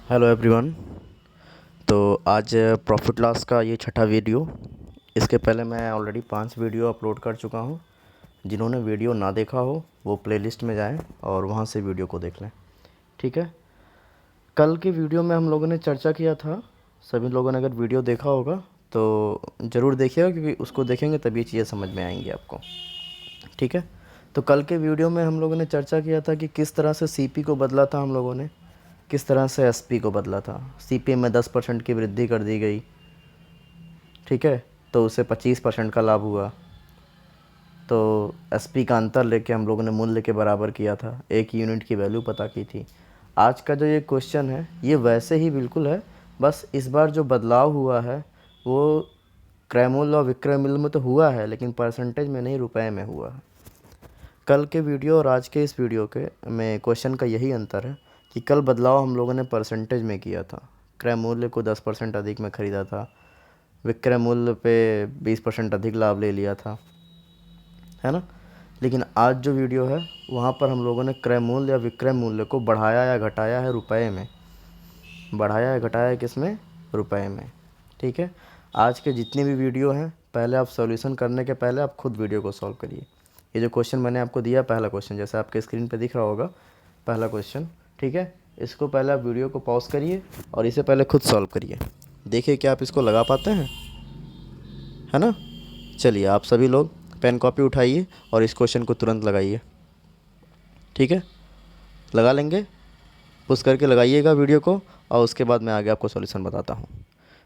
Hello everyone. तो आज profit loss का ये छठा वीडियो। इसके पहले मैं ऑलरेडी 5 वीडियो अपलोड कर चुका हूँ। जिन्होंने वीडियो ना देखा हो वो प्लेलिस्ट में जाएं और वहाँ से वीडियो को देख लें। ठीक है। कल के वीडियो में हम लोगों ने चर्चा किया था। सभी लोगों ने अगर वीडियो देखा होगा तो ज़रूर देखिएगा, क्योंकि उसको देखेंगे तभी ये चीज़ें समझ में आएंगी आपको। ठीक है। तो कल के वीडियो में हम लोगों ने चर्चा किया था कि किस तरह से सीपी को बदला था हम लोगों ने, किस तरह से एसपी को बदला था। सीपी में 10% की वृद्धि कर दी गई। ठीक है। तो उसे 25% का लाभ हुआ। तो एसपी का अंतर लेके हम लोगों ने मूल्य के बराबर किया था, एक यूनिट की वैल्यू पता की थी। आज का जो ये क्वेश्चन है ये वैसे ही बिल्कुल है, बस इस बार जो बदलाव हुआ है वो क्रय मूल्य और विक्रय मूल्य में तो हुआ है, लेकिन परसेंटेज में नहीं, रुपए में हुआ है। कल के वीडियो और आज के इस वीडियो के में क्वेश्चन का यही अंतर है कि कल बदलाव हम लोगों ने परसेंटेज में किया था। क्रय मूल्य को 10% अधिक में ख़रीदा था, विक्रय मूल्य पे 20% अधिक लाभ ले लिया था, है ना। लेकिन आज जो वीडियो है वहाँ पर हम लोगों ने क्रय मूल्य या विक्रय मूल्य को बढ़ाया या घटाया है रुपए में। बढ़ाया या घटाया है किस में? रुपए में। ठीक है। आज के जितने भी वीडियो हैं पहले आप सॉल्यूशन करने के पहले आप खुद वीडियो को सॉल्व करिए। ये जो क्वेश्चन मैंने आपको दिया, पहला क्वेश्चन जैसे आपके स्क्रीन पे दिख रहा होगा, पहला क्वेश्चन। ठीक है। इसको पहले आप वीडियो को पॉज करिए और इसे पहले खुद सॉल्व करिए। देखिए क्या आप इसको लगा पाते हैं, है ना। चलिए आप सभी लोग पेन कॉपी उठाइए और इस क्वेश्चन को तुरंत लगाइए। ठीक है। लगा लेंगे, पुश करके लगाइएगा वीडियो को और उसके बाद मैं आगे आपको सॉल्यूशन बताता हूँ।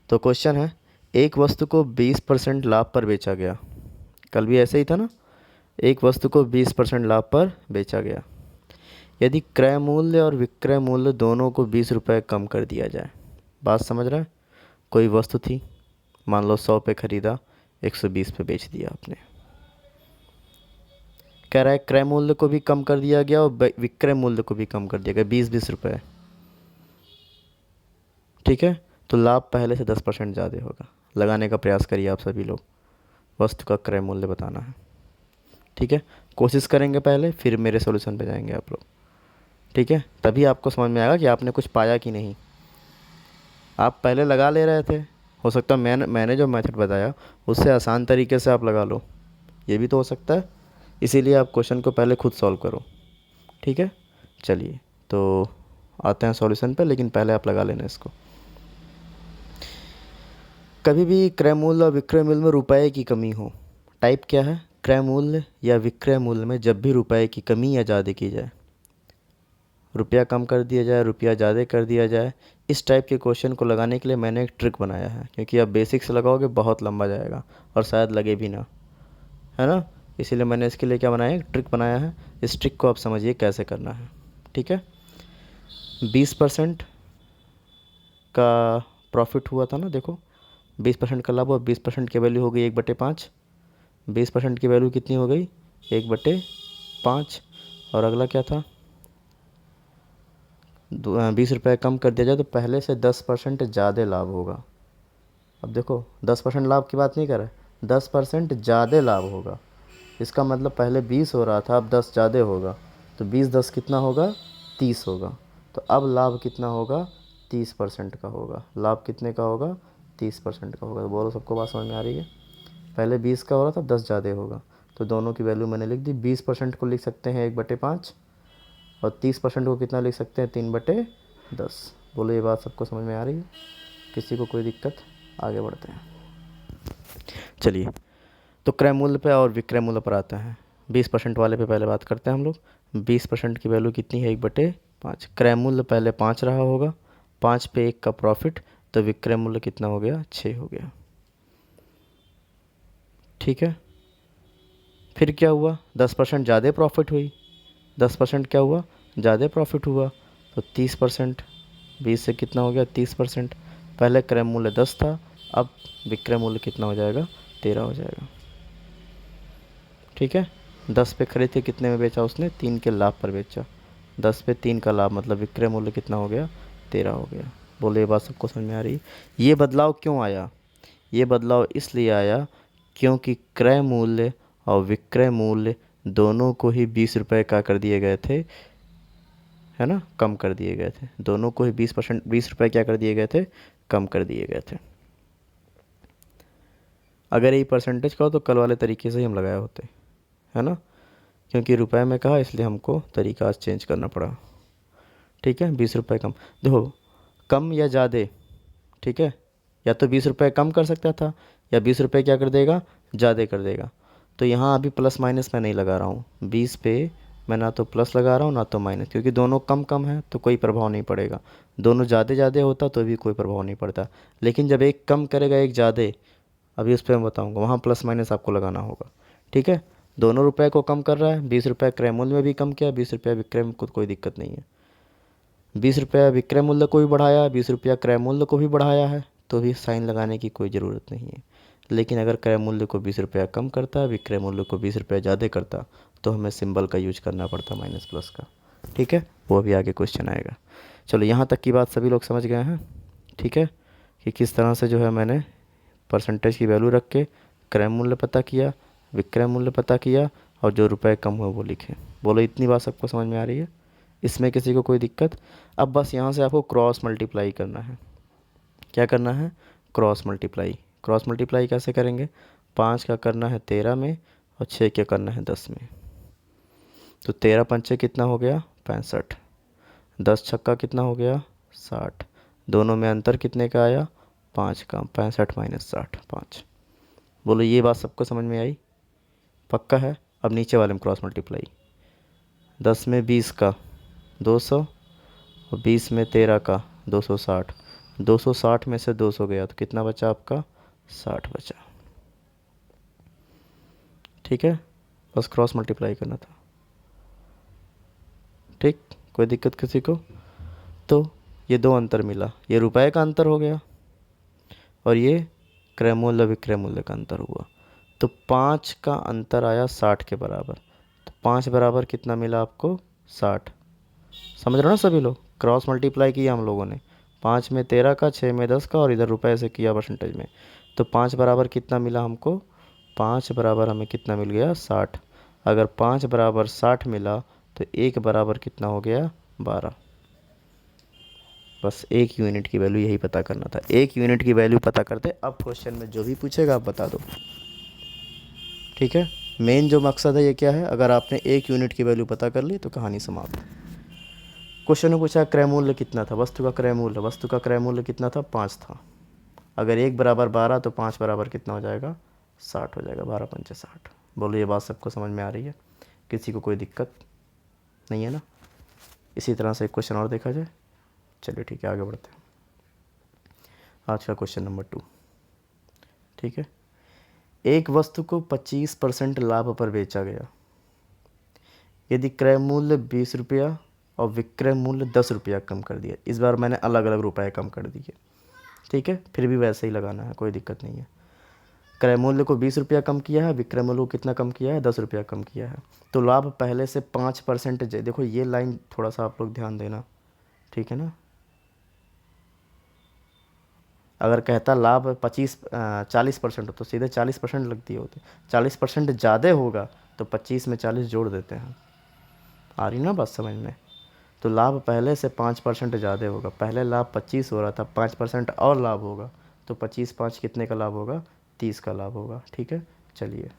तो क्वेश्चन है, एक वस्तु को 20% लाभ पर बेचा गया। कल भी ऐसे ही था ना। एक वस्तु को 20% लाभ पर बेचा गया। यदि क्रय मूल्य और विक्रय मूल्य दोनों को 20 रुपये कम कर दिया जाए। बात समझ रहे हैं? कोई वस्तु थी, मान लो 100 पे ख़रीदा, 120 पे बेच दिया आपने। कह रहा है क्रय मूल्य को भी कम कर दिया गया और विक्रय मूल्य को भी कम कर दिया गया, 20-20 रुपये। ठीक है। तो लाभ पहले से 10% ज़्यादा होगा। लगाने का प्रयास करिए आप सभी लोग। वस्तु का क्रय मूल्य बताना है। ठीक है। कोशिश करेंगे पहले, फिर मेरे सॉल्यूशन पे जाएंगे आप लोग। ठीक है। तभी आपको समझ में आएगा कि आपने कुछ पाया कि नहीं। आप पहले लगा ले रहे थे, हो सकता है मैंने जो मेथड बताया उससे आसान तरीके से आप लगा लो, ये भी तो हो सकता है। इसीलिए आप क्वेश्चन को पहले खुद सॉल्व करो। ठीक है। चलिए तो आते हैं सॉल्यूशन पे, लेकिन पहले आप लगा लेना इसको। कभी भी क्रय मूल्य और विक्रय मूल्य में रुपए की कमी हो, टाइप क्या है? क्रय मूल्य या विक्रय मूल्य में जब भी रुपए की कमी या ज़्यादा की जाए, रुपया कम कर दिया जाए, रुपया ज़्यादा कर दिया जाए, इस टाइप के क्वेश्चन को लगाने के लिए मैंने एक ट्रिक बनाया है, क्योंकि आप बेसिक से लगाओगे बहुत लंबा जाएगा और शायद लगे भी ना, है ना। इसीलिए मैंने इसके लिए क्या बनाया, एक ट्रिक बनाया है। इस ट्रिक को आप समझिए कैसे करना है। ठीक है। 20% का प्रॉफिट हुआ था ना, देखो 20% का लाभ और 20% की वैल्यू हो गई 1/5। 20% की वैल्यू कितनी हो गई? 1/5। और अगला क्या था? 20 रुपये कम कर दिया जाए तो पहले से 10% ज़्यादा लाभ होगा। अब देखो 10% लाभ की बात नहीं कर रहे, 10% ज़्यादा लाभ होगा। इसका मतलब पहले 20 हो रहा था, अब 10 ज़्यादा होगा। तो 20 10 कितना होगा? 30 होगा। तो अब लाभ कितना होगा? 30% का होगा। लाभ कितने का होगा? 30% का होगा। तो बोलो सबको बात समझ में आ रही है? पहले 20 का हो रहा था, 10 ज़्यादा होगा। तो दोनों की वैल्यू मैंने लिख दी। 20% को लिख सकते हैं 1/5 और 30% को कितना लिख सकते हैं? 3/10। बोलो ये बात सबको समझ में आ रही है? किसी को कोई दिक्कत? आगे बढ़ते हैं। चलिए तो क्रय मूल्य पे और विक्रय मूल्य पर आते हैं। 20% वाले पे पहले बात करते हैं हम लोग। 20% की वैल्यू कितनी है? 1/5। क्रय मूल्य पहले 5 रहा होगा, 5 पे 1 का प्रॉफिट, तो विक्रय मूल्य कितना हो गया? 6 हो गया। ठीक है। फिर क्या हुआ? 10% ज़्यादा प्रॉफिट हुई। 10% क्या हुआ? ज़्यादा प्रॉफिट हुआ। तो 30%, 20 से कितना हो गया? 30%। पहले क्रय मूल्य 10 था, अब विक्रय मूल्य कितना हो जाएगा? 13 हो जाएगा। ठीक है। 10 पे खरीद के कितने में बेचा उसने? 3 के लाभ पर बेचा। 10 पे 3 का लाभ मतलब विक्रय मूल्य कितना हो गया? 13 हो गया। बोलो ये बात सबको समझ में आ रही है? ये बदलाव क्यों आया? ये बदलाव इसलिए आया क्योंकि क्रय मूल्य और विक्रय मूल्य दोनों को ही 20 रुपये का कर दिए गए थे, है ना, कम कर दिए गए थे। दोनों को ही 20 रुपये क्या कर दिए गए थे, कम कर दिए गए थे। अगर यही परसेंटेज का हो तो कल वाले तरीके से ही हम लगाए होते, है ना, क्योंकि रुपए में कहा इसलिए हमको तरीका आज चेंज करना पड़ा। ठीक है, 20 रुपये कम। देखो, कम या ज़्यादा, ठीक है, या तो 20 रुपये कम कर सकता था या 20 रुपये क्या कर देगा, ज़्यादा कर देगा। तो यहाँ अभी प्लस माइनस मैं नहीं लगा रहा हूँ, 20 पे मैं ना तो प्लस लगा रहा हूँ ना तो माइनस, क्योंकि दोनों कम कम है तो कोई प्रभाव नहीं पड़ेगा। दोनों ज़्यादा ज़्यादा होता तो भी कोई प्रभाव नहीं पड़ता, लेकिन जब एक कम करेगा एक ज़्यादा, अभी उस पर मैं बताऊँगा, वहाँ प्लस माइनस आपको लगाना होगा। ठीक है, दोनों रुपए को कम कर रहा है, 20 रुपये क्रय मूल्य में भी कम किया, 20 रुपये विक्रय में कोई दिक्कत नहीं है। 20 रुपया विक्रय मूल्य को भी बढ़ाया, 20 रुपया क्रय मूल्य को भी बढ़ाया है, तो भी साइन लगाने की कोई ज़रूरत नहीं है। लेकिन अगर क्रय मूल्य को 20 रुपया कम करता, विक्रय मूल्य को 20 रुपया ज़्यादा करता, तो हमें सिंबल का यूज करना पड़ता माइनस प्लस का। ठीक है, वो अभी आगे क्वेश्चन आएगा। चलो, यहाँ तक की बात सभी लोग समझ गए हैं। ठीक है, कि किस तरह से जो है मैंने परसेंटेज की वैल्यू रख के क्रय मूल्य पता किया, विक्रय मूल्य पता किया, और जो रुपए कम हुए वो लिखे। बोलो, इतनी बात सबको समझ में आ रही है? इसमें किसी को कोई दिक्कत? अब बस यहाँ से आपको क्रॉस मल्टीप्लाई करना है। क्या करना है? Cross multiply. क्रॉस मल्टीप्लाई कैसे करेंगे? 5 का करना है 13 में और 6 का करना है 10 में। तो 13 पंचे कितना हो गया? 65। 10 छक्का कितना हो गया? 60। दोनों में अंतर कितने का आया? 5 का। 65 माइनस 60, 5। बोलो, ये बात सबको समझ में आई? पक्का है? अब नीचे वाले में क्रॉस मल्टीप्लाई। 10 में 20 का 200 और 20 में 13 का 260। 260 में से 200 गया तो कितना बचा आपका? 60 बचा। ठीक है, बस क्रॉस मल्टीप्लाई करना था। ठीक, कोई दिक्कत किसी को? तो ये दो अंतर मिला, ये रुपए का अंतर हो गया और ये क्रय मूल्य विक्रय मूल्य का अंतर हुआ। तो 5 का अंतर आया 60 के बराबर। तो 5 बराबर कितना मिला आपको? 60। समझ रहे हो ना सभी लोग? क्रॉस मल्टीप्लाई किया हम लोगों ने, 5 में 13 का, 6 में 10 का, और इधर रुपए से किया परसेंटेज में। तो 5 बराबर कितना मिला हमको? 5 बराबर हमें कितना मिल गया? 60। अगर 5 बराबर 60 मिला तो 1 बराबर कितना हो गया? 12। बस 1 यूनिट की वैल्यू यही पता करना था। 1 यूनिट की वैल्यू पता करते। अब क्वेश्चन में जो भी पूछेगा आप बता दो। ठीक है, मेन जो मकसद है ये क्या है? अगर आपने 1 यूनिट की वैल्यू पता कर ली तो कहानी समाप्त। क्वेश्चन में पूछा क्रय मूल्य कितना था, वस्तु का क्रय मूल्य। वस्तु का क्रय मूल्य कितना था? 5 था। अगर 1 बराबर 12 तो 5 बराबर कितना हो जाएगा? 60 हो जाएगा। 12 पंचे 60। बोलो, ये बात सबको समझ में आ रही है? किसी को कोई दिक्कत नहीं है ना? इसी तरह से एक क्वेश्चन और देखा जाए। चलिए ठीक है, आगे बढ़ते हैं। आज का क्वेश्चन नंबर 2। ठीक है, एक वस्तु को 25% लाभ पर बेचा गया यदि क्रय मूल्य 20 रुपया और विक्रय मूल्य 10 रुपया कम कर दिया। इस बार मैंने अलग अलग रुपए कम कर दिए। ठीक है, फिर भी वैसे ही लगाना है, कोई दिक्कत नहीं है। क्रय मूल्य को 20 रुपया कम किया है, विक्रय मूल्य को कितना कम किया है? 10 रुपया कम किया है। तो लाभ पहले से 5%। देखो, ये लाइन थोड़ा सा आप लोग ध्यान देना, ठीक है ना? अगर कहता लाभ 40% हो तो सीधे 40% लग दिए होते। 40% ज़्यादा होगा तो 25 में 40 जोड़ देते हैं। आ रही ना बात समझ में? तो लाभ पहले से 5% ज़्यादा होगा। पहले लाभ 25 हो रहा था, 5% और लाभ होगा तो 25 5 कितने का लाभ होगा? 30 का लाभ होगा। ठीक है, चलिए,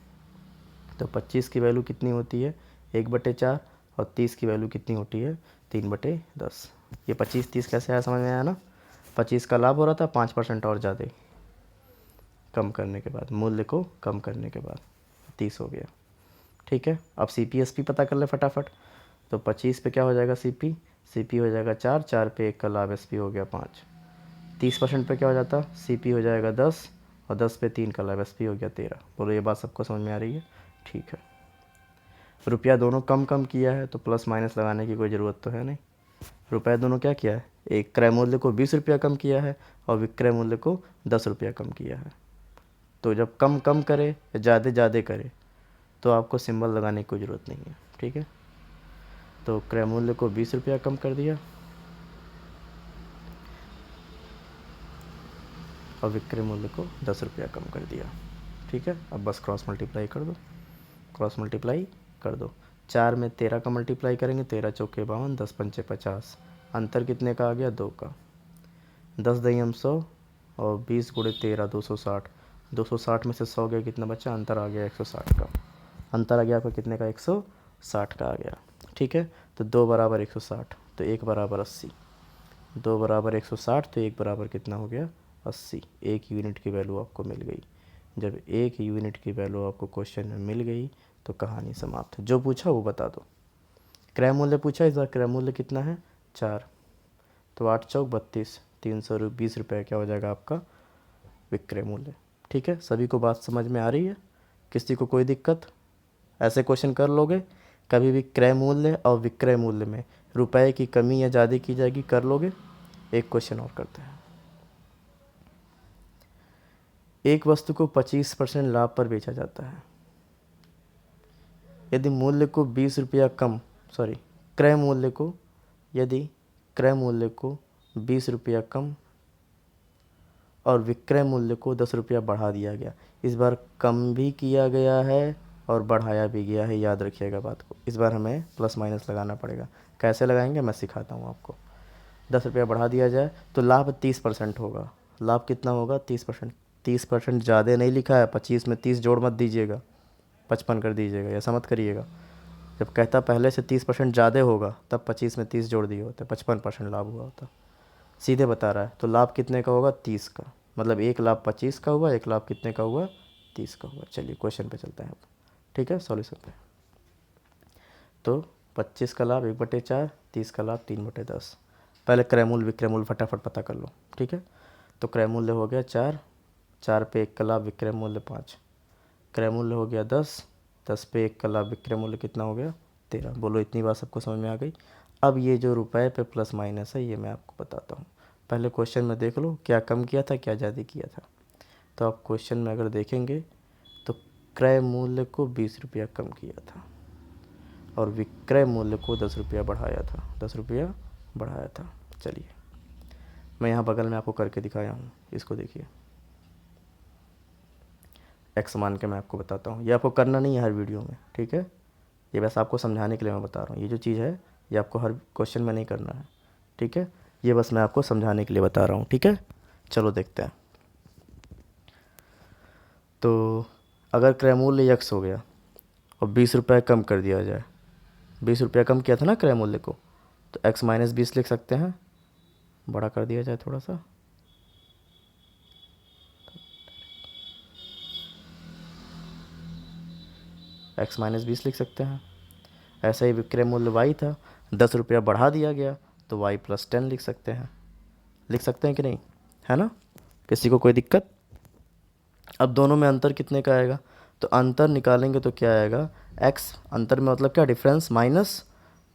तो 25 की वैल्यू कितनी होती है? 1/4। और 30 की वैल्यू कितनी होती है? 3/10। ये 25 30 कैसे आया, समझ में आया ना? 25 का लाभ हो रहा था, 5% और ज़्यादा कम करने के बाद, मूल्य को कम करने के बाद 30 हो गया। ठीक है, अब CP पता कर ले फटाफट। तो 25 पे क्या हो जाएगा? CP हो जाएगा 4, 4 पे 1 का लाभ SP हो गया 5। 30% पे क्या हो जाता? CP हो जाएगा 10 और 10 पे 3 का लाभ SP हो गया 13। बोलो, ये बात सबको समझ में आ रही है? ठीक है, रुपया दोनों कम कम किया है तो प्लस माइनस लगाने की कोई ज़रूरत तो है नहीं। रुपया दोनों क्या किया है? एक क्रय मूल्य को 20 रुपया कम किया है और विक्रय मूल्य को 10 रुपया कम किया है। तो जब कम कम करे या ज़्यादा ज़्यादा करे तो आपको सिंबल लगाने की कोई ज़रूरत नहीं है। ठीक है, तो क्रय मूल्य को 20 रुपया कम कर दिया और विक्रय मूल्य को 10 रुपया कम कर दिया। ठीक है, अब बस क्रॉस मल्टीप्लाई कर दो, क्रॉस मल्टीप्लाई कर दो। 4 में 13 का मल्टीप्लाई करेंगे, 13 चौके 52, 10 पंचे 50। अंतर कितने का आ गया? 2 का। 10 दही हम 100 और 20 गुणे 13 260। 260 में से 100 गया, कितना बचा? अंतर आ गया 160 का। अंतर आ गया आपका कितने का? 160 का आ गया। ठीक है, तो 2 बराबर 160, तो 1 बराबर 80। 2 बराबर 160, तो 1 बराबर कितना हो गया? 80। 1 यूनिट की वैल्यू आपको मिल गई। जब 1 यूनिट की वैल्यू आपको क्वेश्चन में मिल गई तो कहानी समाप्त। जो पूछा वो बता दो। क्रय मूल्य पूछा, इस बार क्रय मूल्य कितना है? 4। तो 8 चौक 32, 320 रुपये क्या हो जाएगा आपका विक्रय मूल्य। ठीक है, सभी को बात समझ में आ रही है? किसी को कोई दिक्कत? ऐसे क्वेश्चन कर लोगे कभी भी क्रय मूल्य और विक्रय मूल्य में रुपए की कमी या ज़्यादा की जाएगी, कर लोगे? एक क्वेश्चन और करते हैं। एक वस्तु को 25% लाभ पर बेचा जाता है। यदि मूल्य को 20 रुपया कम, क्रय मूल्य को, यदि क्रय मूल्य को 20 रुपया कम और विक्रय मूल्य को 10 रुपया बढ़ा दिया गया। इस बार कम भी किया गया है और बढ़ाया भी गया है, याद रखिएगा बात को। इस बार हमें प्लस माइनस लगाना पड़ेगा। कैसे लगाएंगे मैं सिखाता हूँ आपको। 10 रुपया बढ़ा दिया जाए तो लाभ 30% होगा। लाभ कितना होगा? 30%। 30% ज़्यादा नहीं लिखा है, 25 में 30 जोड़ मत दीजिएगा, 55 कर दीजिएगा, ऐसा मत करिएगा। जब कहता पहले से 30% ज़्यादा होगा तब 25 में 30 जोड़ दिए होते, 55% लाभ हुआ होता। सीधे बता रहा है, तो लाभ कितने का होगा? 30 का। मतलब एक लाभ 25 का हुआ, एक लाभ कितने का हुआ? 30 का हुआ। चलिए क्वेश्चन पे चलते हैं अब। ठीक है, सॉल्यूशन पे। तो 25 का लाभ 1/4, 30 का लाभ 3/10। पहले क्रय मूल्य विक्रय मूल्य फटाफट पता कर लो। ठीक है, तो क्रय मूल्य हो गया 4, 4 पे 1 का लाभ विक्रय मूल्य 5। क्रय मूल्य हो गया 10, 10 पे 1 का लाभ विक्रय मूल्य कितना हो गया? 13। बोलो इतनी बात सबको समझ में आ गई? अब ये जो रुपए पे प्लस माइनस है ये मैं आपको बताता हूँ। पहले क्वेश्चन में देख लो क्या कम किया था क्या ज़्यादा किया था। तो आप क्वेश्चन में अगर देखेंगे तो क्रय मूल्य को 20 रुपया कम किया था और विक्रय मूल्य को 10 रुपया बढ़ाया था, 10 रुपया बढ़ाया था। चलिए मैं यहाँ बगल में आपको करके दिखाया हूँ, इसको देखिए। एक्स मान के मैं आपको बताता हूँ, ये आपको करना नहीं है हर वीडियो में। ठीक है, ये बस आपको समझाने के लिए मैं बता रहा हूँ। ये जो चीज़ है ये आपको हर क्वेश्चन में नहीं करना है। ठीक है, ये बस मैं आपको समझाने के लिए बता रहा हूँ। ठीक है, चलो देखते हैं। तो अगर क्रय मूल्य x हो गया और 20 रुपये कम कर दिया जाए, 20 रुपया कम किया था ना क्रय मूल्य को, तो x माइनस 20 लिख सकते हैं। बड़ा कर दिया जाए थोड़ा सा, x माइनस 20 लिख सकते हैं। ऐसा ही विक्रय मूल्य y था, 10 रुपया बढ़ा दिया गया तो y प्लस 10 लिख सकते हैं। लिख सकते हैं कि नहीं, है ना? किसी को कोई दिक्कत? अब दोनों में अंतर कितने का आएगा? तो अंतर निकालेंगे तो क्या आएगा? x, अंतर में मतलब क्या? Difference minus.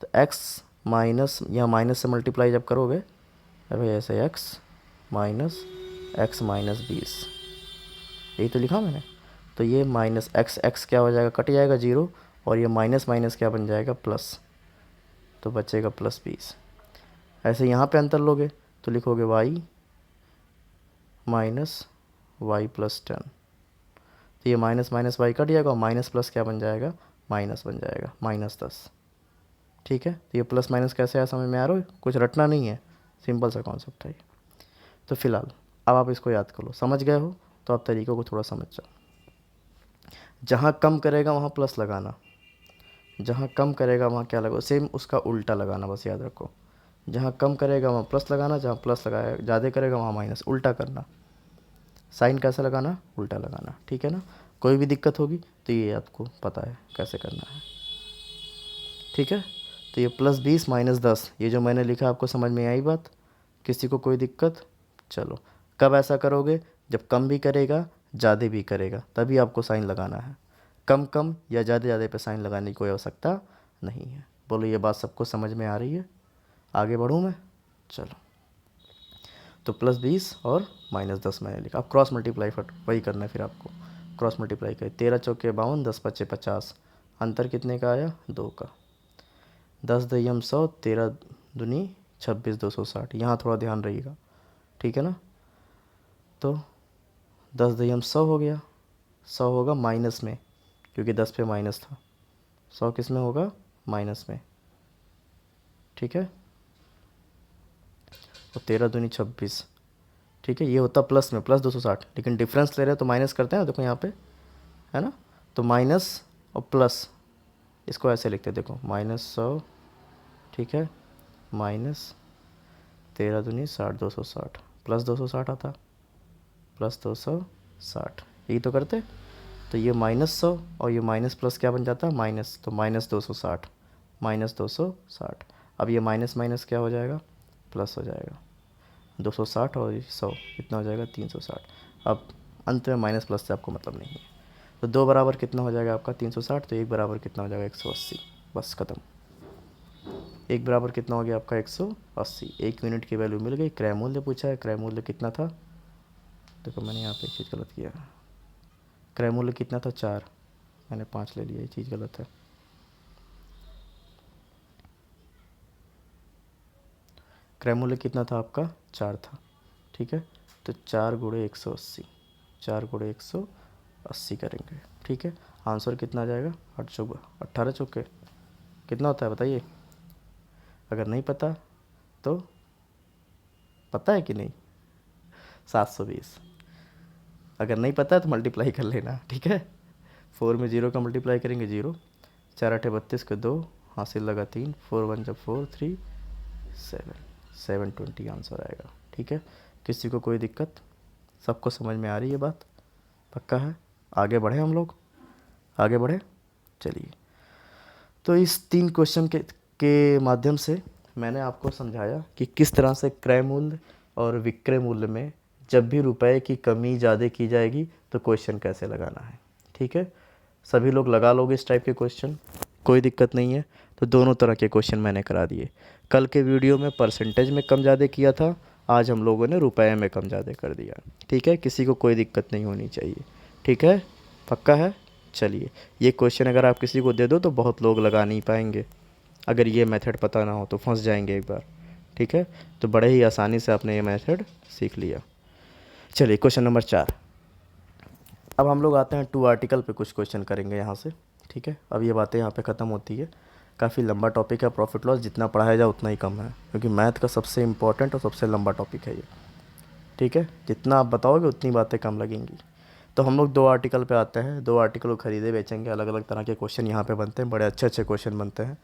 तो x माइनस, यहाँ माइनस से मल्टीप्लाई जब करोगे भाई ऐसे x माइनस एक्स माइनस 20, यही तो लिखा मैंने। तो ये माइनस x क्या हो जाएगा? कट जाएगा 0, और ये माइनस माइनस क्या बन जाएगा? प्लस, तो बचेगा प्लस 20। ऐसे यहाँ पे अंतर लोगे तो लिखोगे y माइनस वाई प्लस 10। तो ये माइनस माइनस वाई कट जाएगा और माइनस प्लस क्या बन जाएगा? माइनस बन जाएगा, -10। ठीक है, तो ये प्लस माइनस कैसे आया समझ में आ रहा है? कुछ रटना नहीं है, सिंपल सा कॉन्सेप्ट है। तो फिलहाल अब आप इसको याद कर लो, समझ गए हो तो आप तरीक़ों को थोड़ा समझ जाओ। जहाँ कम करेगा वहाँ प्लस लगाना, जहाँ कम करेगा वहाँ क्या लगाओ? सेम उसका उल्टा लगाना, बस याद रखो। जहाँ कम करेगा वहाँ प्लस लगाना, जहाँ प्लस लगाया ज़्यादा करेगा वहाँ माइनस, उल्टा करना। साइन कैसे लगाना? उल्टा लगाना। ठीक है ना? कोई भी दिक्कत होगी तो ये आपको पता है कैसे करना है। ठीक है, तो ये +20 -10, ये जो मैंने लिखा आपको समझ में आई बात? किसी को कोई दिक्कत? चलो, कब ऐसा करोगे? जब कम भी करेगा ज़्यादा भी करेगा तभी आपको साइन लगाना है। कम कम या ज़्यादा ज़्यादा पे साइन लगाने की कोई आवश्यकता नहीं है। बोलो ये बात सबको समझ में आ रही है? आगे बढ़ूँ मैं? चलो, तो +20 और -10 मैंने लिखा। अब क्रॉस मल्टीप्लाई वही करना है फिर आपको। क्रॉस मल्टीप्लाई करें, 13 चौके 52, 10 पच्चे 50। अंतर कितने का आया? 2 का। 10 दही 100, 13 दूनी 26, 260। यहाँ थोड़ा ध्यान रहिएगा। ठीक है ना? तो 10 दही 100 हो गया, 100 होगा माइनस में क्योंकि 10 पे माइनस था। 100 किस में होगा? माइनस में, ठीक है। और 13 दूनी 26, ठीक है। ये होता प्लस में, प्लस 260, लेकिन डिफरेंस ले रहे हैं तो माइनस करते हैं, देखो यहाँ पे है ना। तो माइनस और प्लस, इसको ऐसे लिखते हैं, देखो -100, ठीक है, माइनस 13 दूनी 60, 260 प्लस 260 आता, प्लस 260, यही तो करते। तो ये -100 और ये माइनस प्लस क्या बन जाता है, माइनस, तो -260, -260। अब ये माइनस माइनस क्या हो जाएगा, प्लस हो जाएगा। 260 और 100 कितना हो जाएगा, 360। अब अंत में माइनस प्लस से आपको मतलब नहीं है। तो 2 बराबर कितना हो जाएगा आपका 360, तो 1 बराबर कितना हो जाएगा 180, बस ख़त्म। 1 बराबर कितना हो गया आपका 180। 1 यूनिट की वैल्यू मिल गई। क्रय मूल्य पूछा है, क्रय मूल्य कितना था, देखो मैंने यहाँ पे एक चीज़ गलत किया, क्रय मूल्य कितना था 4, मैंने 5 ले लिया, ये चीज़ गलत है। क्रय मूल्य कितना था आपका 4 था, ठीक है। तो 4 गुणे 180, 4 गुणे 180 करेंगे, ठीक है। आंसर कितना आ जाएगा, 8 चौके 18 चौके कितना होता है बताइए। अगर नहीं पता तो पता है कि नहीं, 720। अगर नहीं पता है तो मल्टीप्लाई कर लेना, ठीक है। 4 में 0 का मल्टीप्लाई करेंगे 0, 4 8 32 के 2, हासिल लगा 3, 4 1 जब 4 3 7, 720 आंसर आएगा, ठीक है। किसी को कोई दिक्कत, सबको समझ में आ रही है बात, पक्का है। आगे बढ़े हम लोग, आगे बढ़े, चलिए। तो इस 3 क्वेश्चन के माध्यम से मैंने आपको समझाया कि किस तरह से क्रय मूल्य और विक्रय मूल्य में जब भी रुपए की कमी ज़्यादा की जाएगी तो क्वेश्चन कैसे लगाना है, ठीक है। सभी लोग लगा लोगे इस टाइप के क्वेश्चन, कोई दिक्कत नहीं है। तो दोनों तरह के क्वेश्चन मैंने करा दिए। कल के वीडियो में परसेंटेज में कम ज़्यादा किया था, आज हम लोगों ने रुपए में कम ज़्यादा कर दिया, ठीक है। किसी को कोई दिक्कत नहीं होनी चाहिए, ठीक है, पक्का है। चलिए, ये क्वेश्चन अगर आप किसी को दे दो तो बहुत लोग लगा नहीं पाएंगे, अगर ये मेथड पता ना हो तो फंस जाएंगे एक बार, ठीक है। तो बड़े ही आसानी से आपने ये मेथड सीख लिया। चलिए क्वेश्चन नंबर 4। अब हम लोग आते हैं 2 आर्टिकल पे, कुछ क्वेश्चन करेंगे यहाँ से, ठीक है। अब ये बातें यहाँ पे ख़त्म होती है। काफ़ी लंबा टॉपिक है प्रॉफिट लॉस, जितना पढ़ाया जाए उतना ही कम है, क्योंकि मैथ का सबसे इम्पोर्टेंट और सबसे लंबा टॉपिक है ये, ठीक है। जितना आप बताओगे उतनी बातें कम लगेंगी। तो हम लोग 2 आर्टिकल पे आते हैं। 2 आर्टिकल को खरीदे बेचेंगे, अलग अलग तरह के क्वेश्चन यहाँ पे बनते हैं, बड़े अच्छे अच्छे क्वेश्चन बनते हैं।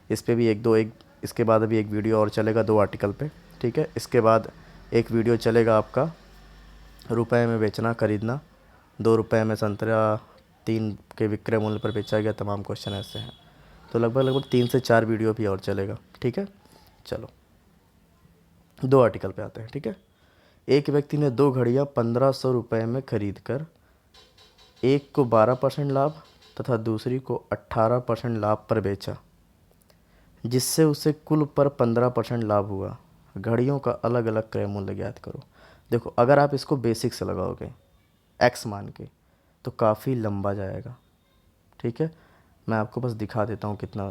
इस पे भी एक इसके बाद अभी एक वीडियो और चलेगा 2 आर्टिकल पे, ठीक है। इसके बाद एक वीडियो चलेगा आपका रुपए में बेचना खरीदना, 2 रुपये में संतरा 3 के विक्रय मूल्य पर बेचा गया, तमाम क्वेश्चन ऐसे हैं। तो लगभग लगभग 3 से 4 वीडियो भी और चलेगा, ठीक है। चलो 2 आर्टिकल पे आते हैं, ठीक है। एक व्यक्ति ने 2 घड़ियाँ 1500 रुपये में खरीद कर एक को 12% लाभ तथा दूसरी को 18% लाभ पर बेचा, जिससे उसे कुल पर 15% लाभ हुआ। घड़ियों का अलग अलग क्रय मूल्य ज्ञात करो। देखो, अगर आप इसको बेसिक से लगाओगे एक्स मान के तो काफ़ी लंबा जाएगा, ठीक है। मैं आपको बस दिखा देता हूँ कितना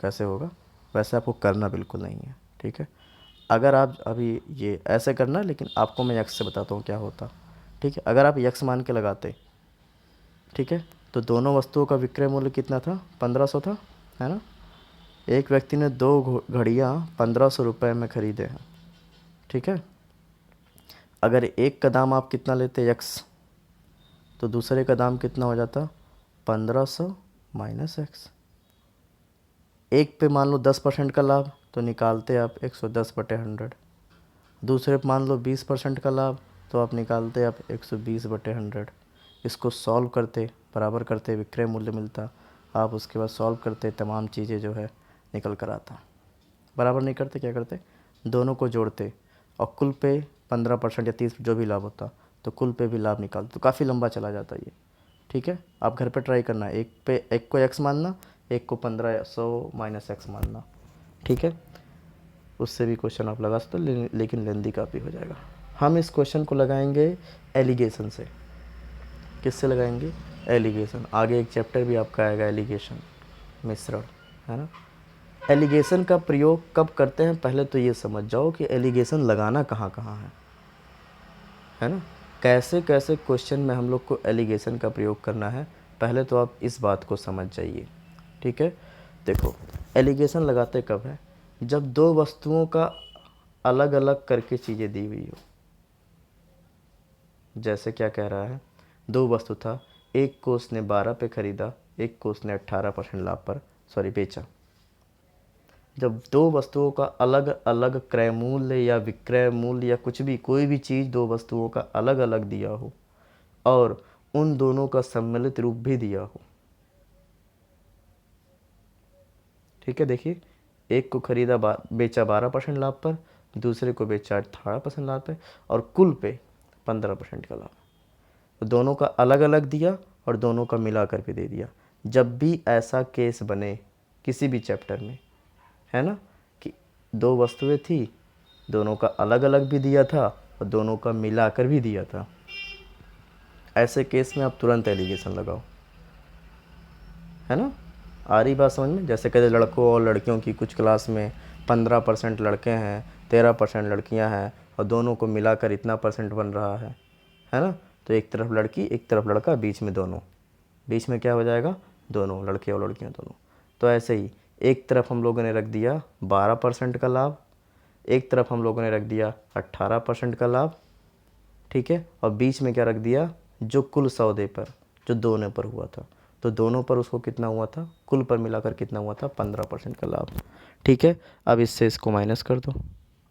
कैसे होगा, वैसे आपको करना बिल्कुल नहीं है, ठीक है। अगर आप अभी ये ऐसे करना, लेकिन आपको मैं यक्स से बताता हूँ क्या होता, ठीक है। अगर आप यक्स मान के लगाते, ठीक है, तो दोनों वस्तुओं का विक्रय मूल्य कितना था, 1500 था, है ना। एक व्यक्ति ने 2 घड़ियाँ 1500 रुपये में खरीदे हैं, ठीक है। अगर एक का दाम आप कितना लेते यक्स, तो दूसरे का दाम कितना हो जाता 1500 माइनस एक्स। एक पे मान लो 10% का लाभ, तो निकालते आप 110/100। दूसरे पे मान लो 20% का लाभ, तो आप निकालते आप 120/100। इसको सॉल्व करते, बराबर करते, विक्रय मूल्य मिलता। आप उसके बाद सॉल्व करते, तमाम चीज़ें जो है निकल कर आता। बराबर नहीं करते, क्या करते, दोनों को जोड़ते और कुल पे 15% या 30 जो भी लाभ होता, तो कुल पे भी लाभ निकालते। तो काफ़ी लंबा चला जाता ये, ठीक है। आप घर पे ट्राई करना, एक को एक्स मानना, एक को 1500 माइनस एक्स मानना, ठीक है। उससे भी क्वेश्चन आप लगा सकते हो, लेकिन लेंदी काफ़ी हो जाएगा। हम इस क्वेश्चन को लगाएंगे एलिगेशन से। किससे लगाएंगे, एलिगेशन। आगे एक चैप्टर भी आपका आएगा एलिगेशन, मिश्रण, है ना। एलिगेशन का प्रयोग कब करते हैं, पहले तो ये समझ जाओ कि एलिगेशन लगाना कहाँ कहाँ है ना। कैसे कैसे क्वेश्चन में हम लोग को एलिगेशन का प्रयोग करना है, पहले तो आप इस बात को समझ जाइए, ठीक है। देखो, एलिगेशन लगाते कब है, जब दो वस्तुओं का अलग अलग करके चीज़ें दी हुई हो। जैसे क्या कह रहा है, दो वस्तु था, एक को उसने 12 पे ख़रीदा, एक को उसने 18% लाभ पर बेचा। जब दो वस्तुओं का अलग अलग क्रय मूल्य या विक्रय मूल्य या कुछ भी, कोई भी चीज़ दो वस्तुओं का अलग अलग दिया हो और उन दोनों का सम्मिलित रूप भी दिया हो, ठीक है। देखिए, एक को खरीदा बेचा 12% लाभ पर, दूसरे को बेचा 18% लाभ पे, और कुल पे 15% का लाभ। तो दोनों का अलग अलग दिया और दोनों का मिलाकर भी दे दिया। जब भी ऐसा केस बने किसी भी चैप्टर में, है ना, कि दो वस्तुएं थी, दोनों का अलग अलग भी दिया था और दोनों का मिलाकर भी दिया था, ऐसे केस में आप तुरंत एलिगेशन लगाओ, है ना। आ रही बात समझ में। जैसे कहते लड़कों और लड़कियों की कुछ क्लास में 15% लड़के हैं, 13% लड़कियां हैं और दोनों को मिलाकर इतना परसेंट बन रहा है ना। तो एक तरफ लड़की एक तरफ लड़का, बीच में दोनों, बीच में क्या हो जाएगा, दोनों, लड़के और लड़कियां दोनों। तो ऐसे ही एक तरफ हम लोगों ने रख दिया 12% का लाभ, एक तरफ हम लोगों ने रख दिया 18% का लाभ, ठीक है, और बीच में क्या रख दिया, जो कुल सौदे पर जो दोनों पर हुआ था, तो दोनों पर उसको कितना हुआ था, कुल पर मिलाकर कितना हुआ था, 15% का लाभ, ठीक है। अब इससे इसको माइनस कर दो,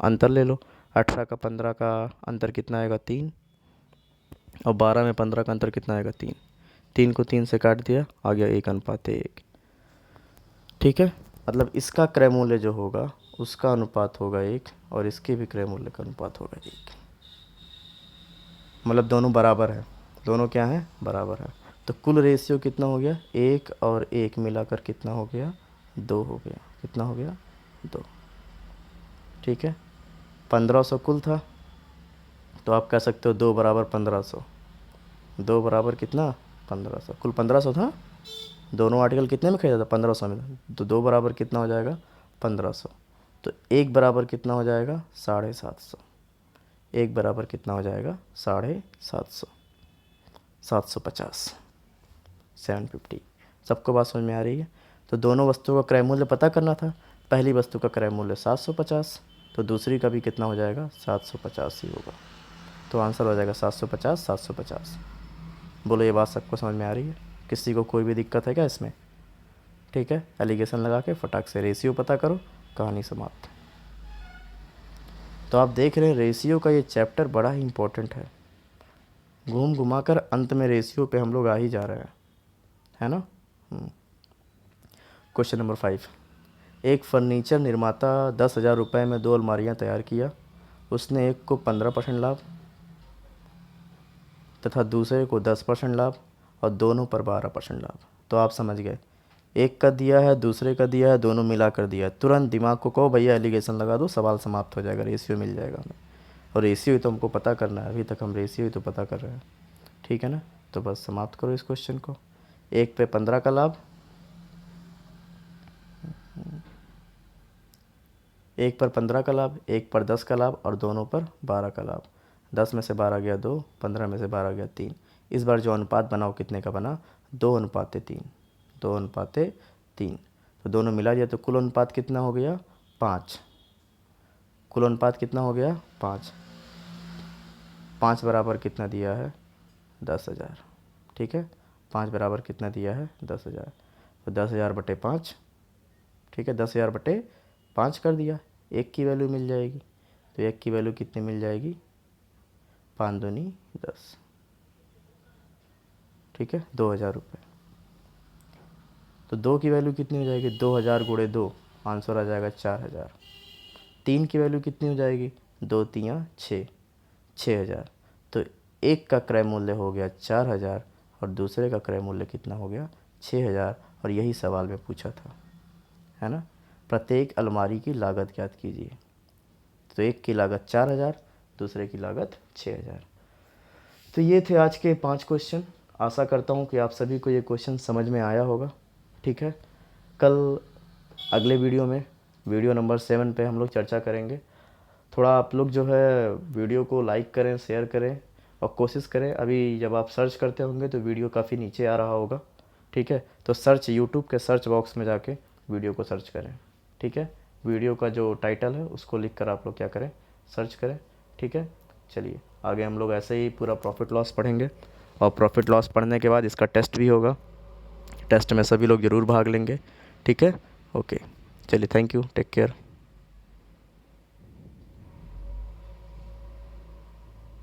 अंतर ले लो, 18 का 15 का अंतर कितना आएगा, 3, और 12 में 15 का अंतर कितना आएगा, 3, 3 को 3 से काट दिया, आ गया 1:1, ठीक है। मतलब इसका क्रय मूल्य जो होगा उसका अनुपात होगा 1 और इसके भी क्रय मूल्य का अनुपात होगा 1, मतलब दोनों बराबर है, दोनों क्या है, बराबर है। तो कुल रेशियो कितना हो गया, 1 और 1 मिलाकर कितना हो गया, 2 हो गया, कितना हो गया, 2, ठीक है। 1500 कुल था, तो आप कह सकते हो 2 बराबर 1500, 2 बराबर कितना, 1500, कुल 1500 था, दोनों आर्टिकल कितने में खरीदा था, 1500 में, तो 2 बराबर कितना हो जाएगा, 1500, तो 1 बराबर कितना हो जाएगा, 750, 1 बराबर कितना हो जाएगा, 750, 750, 750। सबको बात समझ में आ रही है। तो दोनों वस्तुओं का क्रय मूल्य पता करना था, पहली वस्तु का क्रय मूल्य 750, तो दूसरी का भी कितना हो जाएगा, 750 ही होगा, तो आंसर हो जाएगा 750, 750। बोलो, ये बात सबको समझ में आ रही है, किसी को कोई भी दिक्कत है क्या इसमें, ठीक है। एलिगेशन लगा के फटाक से रेशियो पता करो, कहानी समाप्त। तो आप देख रहे हैं रेशियो का ये चैप्टर बड़ा ही इंपॉर्टेंट है, घूम घुमा कर अंत में रेशियो पे हम लोग आ ही जा रहे हैं, है ना। क्वेश्चन नंबर 5, एक फर्नीचर निर्माता 10,000 रुपये में 2 अलमारियाँ तैयार किया, उसने एक को 15% लाभ तथा दूसरे को 10% लाभ और दोनों पर 12% लाभ। तो आप समझ गए, एक का दिया है, दूसरे का दिया है, दोनों मिला कर दिया है, तुरंत दिमाग को कहो भैया एलिगेशन लगा दो, सवाल समाप्त हो जाएगा, रेशियो मिल जाएगा हमें। और रेशियो ही तो हमको पता करना है, अभी तक हम रेशियो ही तो पता कर रहे हैं, ठीक है ना। तो बस समाप्त करो इस क्वेश्चन को। एक पे 15 का लाभ, एक पर 15 का लाभ, एक पर 10 का लाभ और दोनों पर 12 का लाभ। 10 में से 12 गया 2, 15 में से 12 गया 3। इस बार जो अनुपात बनाओ कितने का बना, 2:3, 2:3। तो दोनों मिला दिया तो कुल अनुपात कितना हो गया, 5। कुल अनुपात कितना हो गया, 5। 5 बराबर कितना दिया है, 10,000, ठीक है। 5 बराबर कितना दिया है, 10,000, तो 10,000 बटे 5, ठीक है, 10,000 बटे 5 कर दिया, 1 की वैल्यू मिल जाएगी। तो 1 की वैल्यू कितनी मिल जाएगी, 5 दूनी 10, ठीक है, 2,000 रुपये। तो 2 की वैल्यू कितनी हो जाएगी, 2,000 गुणे 2, आंसर आ जाएगा 4,000। 3 की वैल्यू कितनी हो जाएगी, 2 3 6, 6,000। तो एक का क्रय मूल्य हो गया 4,000 और दूसरे का क्रय मूल्य कितना हो गया, 6,000। और यही सवाल में पूछा था, है ना। प्रत्येक अलमारी की लागत ज्ञात कीजिए। तो एक की लागत 4,000, दूसरे की लागत 6,000। तो ये थे आज के 5 क्वेश्चन। आशा करता हूँ कि आप सभी को ये क्वेश्चन समझ में आया होगा, ठीक है। कल अगले वीडियो में, वीडियो नंबर 7 पे हम लोग चर्चा करेंगे। थोड़ा आप लोग जो है वीडियो को लाइक करें, शेयर करें और कोशिश करें, अभी जब आप सर्च करते होंगे तो वीडियो काफ़ी नीचे आ रहा होगा, ठीक है। तो सर्च, यूट्यूब के सर्च बॉक्स में जाके वीडियो को सर्च करें, ठीक है। वीडियो का जो टाइटल है उसको लिख कर आप लोग क्या करें, सर्च करें, ठीक है। चलिए आगे हम लोग ऐसे ही पूरा प्रॉफिट लॉस पढ़ेंगे, और प्रॉफिट लॉस पढ़ने के बाद इसका टेस्ट भी होगा। टेस्ट में सभी लोग ज़रूर भाग लेंगे, ठीक है। ओके, चलिए, थैंक यू, टेक केयर।